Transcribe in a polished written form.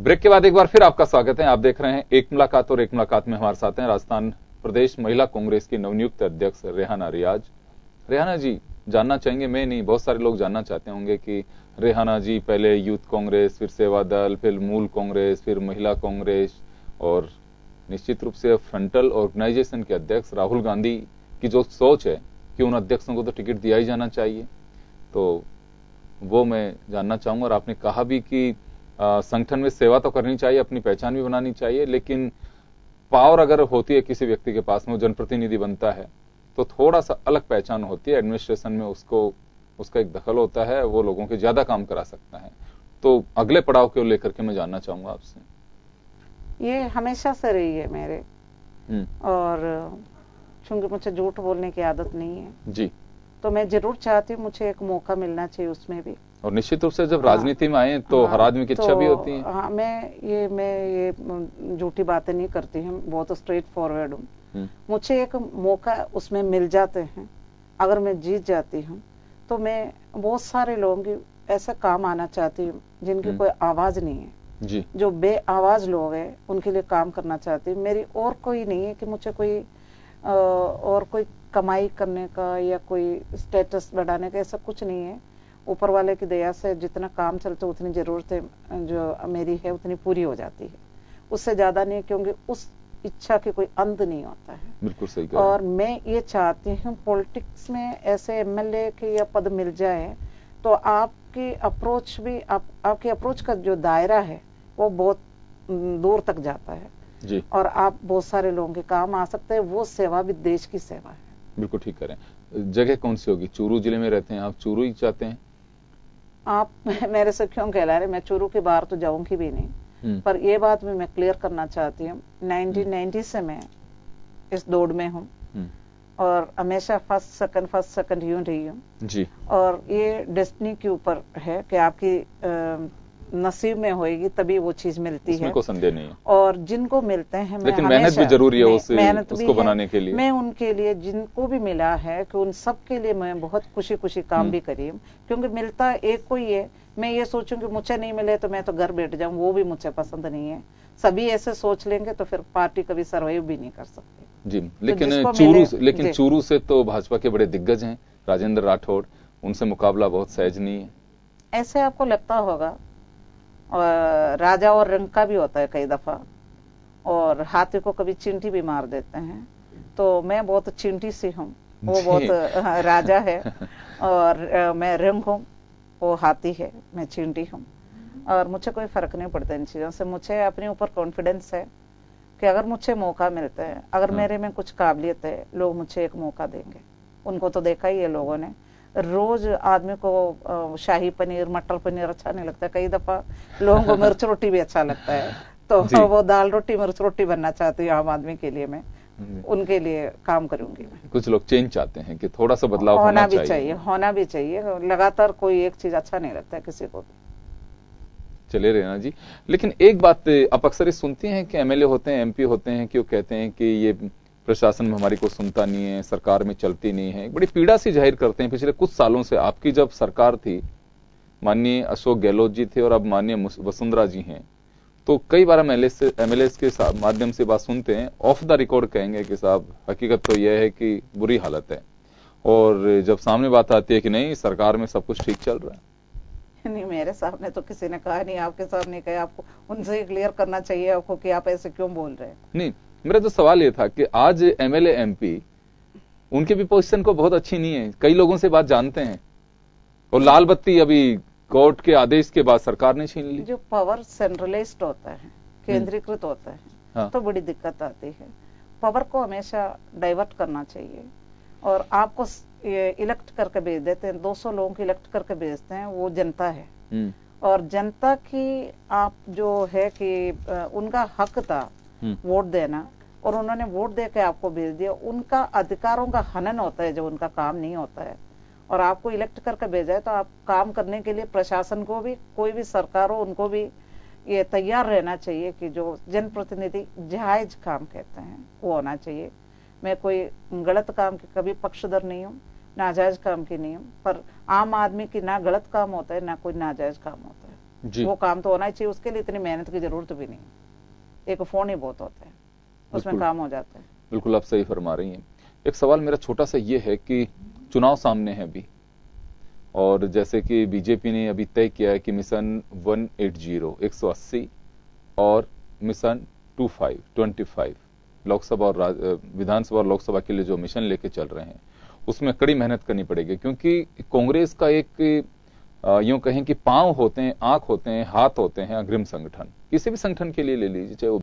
Break के बाद एक बार फिर आपका स्वागत है। आप देख रहे हैं एक मुलाकात, और एक मुलाकात में हमारे साथ हैं राजस्थान प्रदेश महिला कांग्रेस की नवनियुक्त अध्यक्ष रेहाना रियाज। रेहाना जी, जानना चाहेंगे, मैं नहीं बहुत सारे लोग जानना चाहते होंगे कि रेहाना जी पहले यूथ कांग्रेस, फिर सेवा दल, फिर मूल कांग्रेस, फिर महिला कांग्रेस, और निश्चित रूप से फ्रंटल ऑर्गेनाइजेशन के अध्यक्ष। राहुल गांधी की जो सोच है कि उन अध्यक्षों को तो टिकट दिया ही जाना चाहिए, तो वो मैं जानना चाहूंगा। और आपने कहा भी कि संगठन में सेवा तो करनी चाहिए, अपनी पहचान भी बनानी चाहिए, लेकिन पावर अगर होती है किसी व्यक्ति के पास में, वो जनप्रतिनिधि बनता है, तो थोड़ा सा अलग पहचान होती है। एडमिनिस्ट्रेशन में उसका एक दखल होता है, वो लोगों के ज्यादा काम करा सकता है। तो अगले पड़ाव को लेकर के मैं जानना चाहूंगा आपसे। ये हमेशा से रही है मेरे, और चूंकि मुझे झूठ बोलने की आदत नहीं है जी, तो मैं जरूर चाहती हूँ मुझे एक मौका मिलना चाहिए उसमें भी। और निश्चित रूप से जब राजनीति में आए तो हर आदमी की इच्छा भी होती है। हाँ, मैं ये झूठी बातें नहीं करती हूँ, बहुत स्ट्रेट फॉरवर्ड हूँ। मुझे एक मौका उसमें मिल जाते हैं, अगर मैं जीत जाती हूँ तो मैं बहुत सारे लोगों की ऐसा काम आना चाहती हूँ जिनकी कोई आवाज नहीं है जी, जो बे आवाज लोग हैं, उनके लिए काम करना चाहती हूँ। मेरी और कोई नहीं है कि मुझे और कोई कमाई करने का या कोई स्टेटस बढ़ाने का, ऐसा कुछ नहीं है। ऊपर वाले की दया से जितना काम चलता है उतनी जरूरतें जो मेरी है उतनी पूरी हो जाती है, उससे ज्यादा नहीं, क्योंकि उस इच्छा के कोई अंत नहीं होता है। बिल्कुल सही। और मैं ये चाहती हूँ पॉलिटिक्स में ऐसे एमएलए के या पद मिल जाए तो आपकी अप्रोच भी आपकी अप्रोच का जो दायरा है वो बहुत दूर तक जाता है जी, और आप बहुत सारे लोगों के काम आ सकते हैं। वो सेवा भी देश की सेवा है। बिल्कुल ठीक करें। जगह कौन सी होगी? चूरू जिले में रहते हैं आप, चूरू ही चाहते हैं? आप मेरे से क्यों कहला रहे? मैं चूरू के बाहर तो जाऊंगी भी नहीं, पर ये बात भी मैं क्लियर करना चाहती हूँ। 1990 से मैं इस दौड़ में हूँ और हमेशा फर्स्ट सेकंड यूं रही हूँ जी। और ये डेस्टिनी के ऊपर है कि आपकी नसीब में होएगी तभी वो चीज मिलती है, कोई संदेह नहीं है। और जिनको मिलते हैं, लेकिन मेहनत भी जरूरी है मेहनत उसको बनाने के लिए। मैं उनके लिए जिनको भी मिला है कि उन सब के लिए मैं बहुत खुशी खुशी काम भी करी हूँ, क्योंकि मिलता एक को ही है। मैं ये सोचूं कि मुझे नहीं मिले तो मैं तो घर बैठ जाऊं, वो भी मुझे पसंद नहीं है। सभी ऐसे सोच लेंगे तो फिर पार्टी कभी सर्वाइव भी नहीं कर सकती जी। लेकिन तो चूरू से तो भाजपा के बड़े दिग्गज हैं, राजेंद्र राठौड़, उनसे मुकाबला बहुत सहज नहीं है। ऐसे आपको लगता होगा, और राजा और रंग का भी होता है कई दफा, और हाथी को कभी चींटी भी मार देते हैं। तो मैं बहुत चींटी सी हूँ, वो बहुत राजा है, और मैं रंग हूँ, वो हाथी है, मैं चींटी हूँ। और मुझे कोई फर्क नहीं पड़ता इन चीजों से। मुझे अपने ऊपर कॉन्फिडेंस है कि अगर मुझे मौका मिलता है, अगर मेरे में कुछ काबिलियत है, लोग मुझे एक मौका देंगे। उनको तो देखा ही है लोगों ने। रोज आदमी को शाही पनीर, मटर पनीर अच्छा नहीं लगता, कई दफा लोगों को मिर्च रोटी भी अच्छा लगता है, तो वो दाल रोटी मिर्च रोटी बनना चाहती हूँ आम आदमी के लिए। मैं उनके लिए काम करूंगी। मैं कुछ लोग चेंज चाहते हैं कि थोड़ा सा बदलाव होना भी चाहिए। लगातार कोई एक चीज अच्छा नहीं लगता है किसी को भी। चले रेहाना जी, लेकिन एक बात आप अक्सर ये सुनती हैं कि एमएलए होते हैं, एमपी होते हैं, कि वो कहते हैं कि ये प्रशासन में हमारी को सुनता नहीं है, सरकार में चलती नहीं है। बड़ी पीड़ा सी जाहिर करते हैं। पिछले कुछ सालों से आपकी जब सरकार थी, माननीय अशोक गहलोत जी थे, और अब माननीय वसुंधरा जी हैं, तो कई बार एमएलए के माध्यम से बात सुनते हैं, ऑफ द रिकॉर्ड कहेंगे कि साहब हकीकत तो यह है कि बुरी हालत है, और जब सामने बात आती है कि नहीं सरकार में सब कुछ ठीक चल रहा है। नहीं, मेरे सामने तो किसी ने कहा नहीं, आपके सामने कहा। आपको उनसे क्लियर करना चाहिए आपको कि आप ऐसे क्यों बोल रहे हैं। नहीं, मेरा तो सवाल ये था कि आज एमएलए एमपी उनकी भी पोजीशन को बहुत अच्छी नहीं है, कई लोगों से बात जानते हैं, और लाल बत्ती अभी कोर्ट के आदेश के बाद सरकार ने छीन ली। जो पावर सेंट्रलाइज्ड होता है, केंद्रीकृत होता है, हाँ। तो बड़ी दिक्कत आती है। पावर को हमेशा डाइवर्ट करना चाहिए, और आपको इलेक्ट करके भेज देते हैं, 200 लोगों को इलेक्ट करके भेजते हैं, वो जनता है, और जनता की आप जो है कि उनका हक था वोट देना, और उन्होंने वोट दे के आपको भेज दिया। उनका अधिकारों का हनन होता है जो उनका काम नहीं होता है, और आपको इलेक्ट करके भेजा है तो आप काम करने के लिए प्रशासन को भी, कोई भी सरकार हो, उनको भी ये तैयार रहना चाहिए कि जो जनप्रतिनिधि जायज काम कहते हैं वो होना चाहिए। मैं कोई गलत काम के कभी पक्षधर नहीं हूँ, नाजायज काम की नहीं हूँ, पर आम आदमी की ना गलत काम होता है ना कोई नाजायज काम होता है। जी। वो काम तो होना ही चाहिए, उसके लिए इतनी मेहनत की जरूरत भी नहीं, एक फोन ही बहुत होता है, उसमें काम हो जाता है। बिल्कुल आप सही फरमा रही हैं। एक सवाल मेरा छोटा सा ये है कि चुनाव सामने है अभी, और जैसे कि बीजेपी ने अभी तय किया है कि मिशन 180 और मिशन 25 लोकसभा और विधानसभा और लोकसभा के लिए जो मिशन लेके चल रहे हैं, उसमें कड़ी मेहनत करनी पड़ेगी, क्योंकि कांग्रेस का एक यूं कहें कि पांव होते हैं, आंख होते हैं, हाथ होते हैं अग्रिम संगठन, किसी भी संगठन के लिए ले लीजिए, चाहे वो